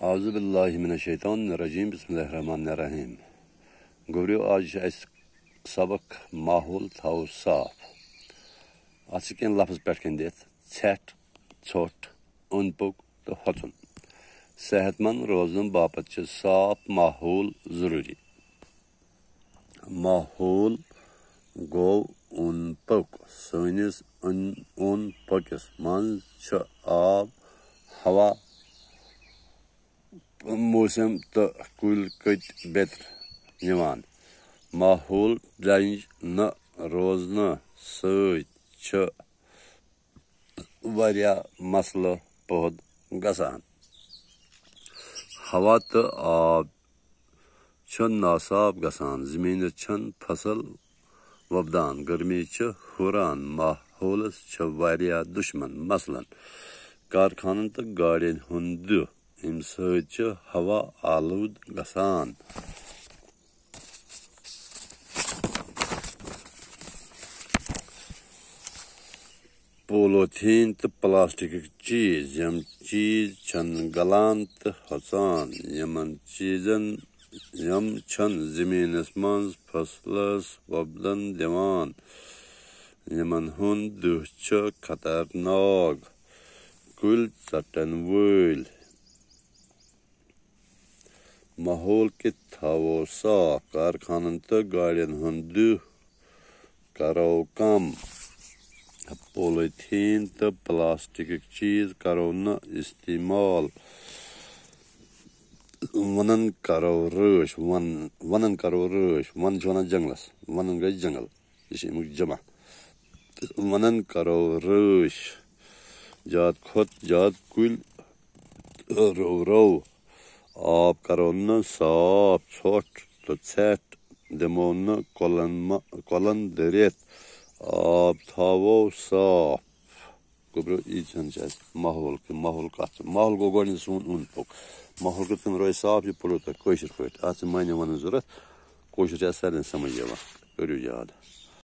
आज़ुबिल्लाहिमिनश्शैतानिर्रजीम बिस्मिल्लाहिर्रहमानिर्रहीम। गोबरियो आज सबक माहौल थो साफ। अत कह लफ्ज पे दिथ छठ छोट ओंद पोक तो होचुन। सेहतमंद रोजन बापत साफ माहौल जरूरी। माहौल गो ओंद पोक सनिस ओंद पोकस मज आब हवा मौसम तो कुल कट बेतर निवान। माहौल दंज न रोजन सरिया मसल पद गसान। हवा तो आब नासाब गसान। जमीन फसल वपदान। गर्मी हुरान। माहौलस दुश्मन मसलन कारखानन तो गाड़ियन हुंद अम हवा आलूद गसान। पोलोथीन तो प्लास्टिक चीज यम चीज गलान तो हचान। यम जमीनस मज फसलस वपदन दिवान। यमन हुंद दुह खतरनाक। कुल चटन वल। माहौल के थवो साफ। कारखानन तो गाड़ियन हुंद दुह करो कम। पोलोथीन तो प्लास्टिक चीज करो न इस्तेमाल। वनन करो rush. One one jungles. One गई जंगल यह जमा। वनन करो रश। ज्यादा खुद ज्यादा कुल रो। आब करो न साफ छोट तो छठ दमो न कलन दरित। आब थवो साफ। गोब्रो माहौल माहौल गो गो सोन ओंद पोक। माहौल कत रोज साफ यह पढ़ो तुम पे। अत मानियो वन जरूरत। कशर सारे समझ करो याद।